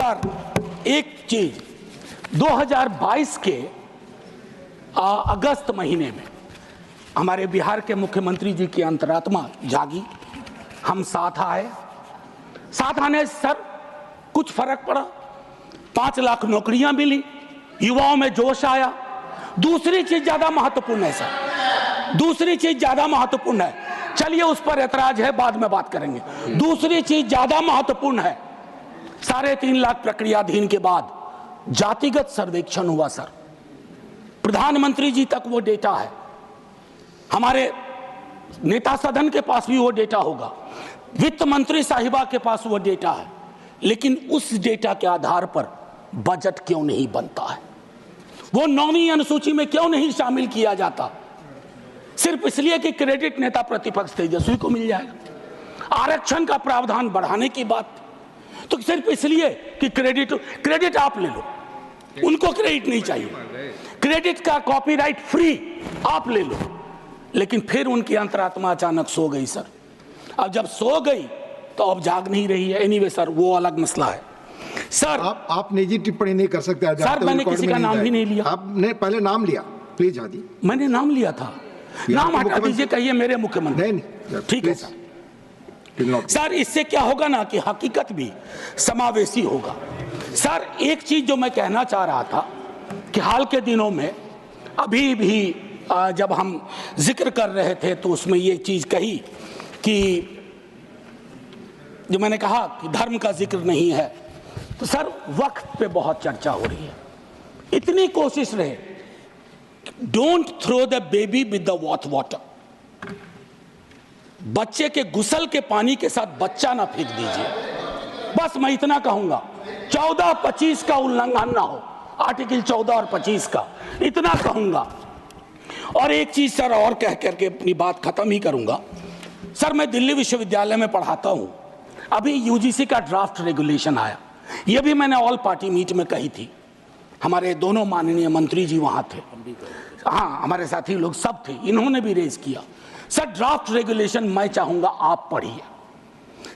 एक चीज 2022 के अगस्त महीने में हमारे बिहार के मुख्यमंत्री जी की अंतरात्मा जागी, हम साथ आए। साथ आने से सर कुछ फर्क पड़ा, 5 लाख नौकरियां मिली, युवाओं में जोश आया। दूसरी चीज ज्यादा महत्वपूर्ण है सर, दूसरी चीज ज्यादा महत्वपूर्ण है, चलिए उस पर ऐतराज है, बाद में बात करेंगे। दूसरी चीज ज्यादा महत्वपूर्ण है, 3.5 लाख प्रक्रियाधीन के बाद जातिगत सर्वेक्षण हुआ सर। प्रधानमंत्री जी तक वो डेटा है, हमारे नेता सदन के पास भी वो डेटा होगा, वित्त मंत्री साहिबा के पास वो डेटा है, लेकिन उस डेटा के आधार पर बजट क्यों नहीं बनता है? वो 9वीं अनुसूची में क्यों नहीं शामिल किया जाता? सिर्फ इसलिए कि क्रेडिट नेता प्रतिपक्ष तेजस्वी को मिल जाएगा। आरक्षण का प्रावधान बढ़ाने की बात तो सिर्फ इसलिए कि क्रेडिट आप ले लो, उनको क्रेडिट नहीं चाहिए, क्रेडिट का कॉपीराइट फ्री आप ले लो। लेकिन फिर उनकी अंतरात्मा अचानक सो गई सर। अब जब सो गई तो अब जाग नहीं रही है। एनीवे सर, वो अलग मसला है सर। आप निजी टिप्पणी नहीं कर सकते सर। मैंने किसी का नाम भी नहीं लिया। आपने पहले नाम लिया, प्लीज आदि। मैंने नाम लिया था, नाम हटा दीजिए, कहिए मेरे मुख्यमंत्री। नहीं, ठीक है सर। सर इससे क्या होगा ना कि हकीकत भी समावेशी होगा। सर एक चीज जो मैं कहना चाह रहा था कि हाल के दिनों में अभी भी जब हम जिक्र कर रहे थे तो उसमें ये चीज कही कि जो मैंने कहा कि धर्म का जिक्र नहीं है, तो सर वक्त पे बहुत चर्चा हो रही है। इतनी कोशिश रहे, don't throw the baby with the water. बच्चे के गुसल के पानी के साथ बच्चा ना फेंक दीजिए। बस मैं इतना कहूंगा, 14-25 का उल्लंघन ना हो, आर्टिकल 14 और 25 का, इतना कहूंगा। और एक चीज सर और कह करके अपनी बात खत्म ही करूंगा। सर मैं दिल्ली विश्वविद्यालय में पढ़ाता हूं, अभी यूजीसी का ड्राफ्ट रेगुलेशन आया, यह भी मैंने ऑल पार्टी मीट में कही थी, हमारे दोनों माननीय मंत्री जी वहां थे, हाँ हमारे साथी लोग सब थे, इन्होंने भी रेज किया। सर ड्राफ्ट रेगुलेशन मैं चाहूंगा आप पढ़िए।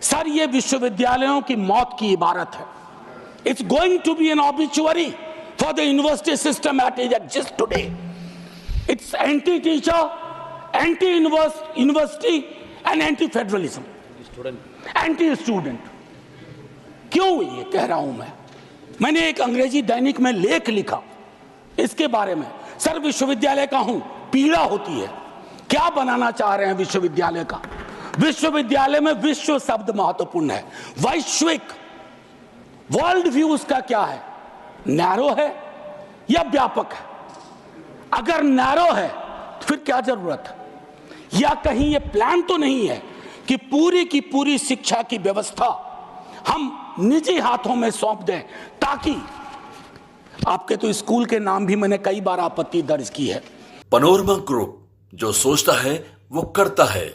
सर ये विश्वविद्यालयों की मौत की इबारत है। It's going to be an obituary for the university system at is exist today. It's anti teacher, anti university and anti federalism, anti student. क्यों ये कह रहा हूं मैंने एक अंग्रेजी दैनिक में लेख लिखा इसके बारे में। सर विश्वविद्यालय का हूं, पीड़ा होती है, क्या बनाना चाह रहे हैं विश्वविद्यालय का? विश्वविद्यालय में विश्व शब्द महत्वपूर्ण है, वैश्विक वर्ल्ड व्यू उसका क्या है, नैरो है या व्यापक है? अगर नैरो है तो फिर क्या जरूरत है? या कहीं ये प्लान तो नहीं है कि पूरी की पूरी शिक्षा की व्यवस्था हम निजी हाथों में सौंप दें, ताकि आपके तो स्कूल के नाम भी मैंने कई बार आपत्ति दर्ज की है। पनोरमा ग्रुप, जो सोचता है वो करता है।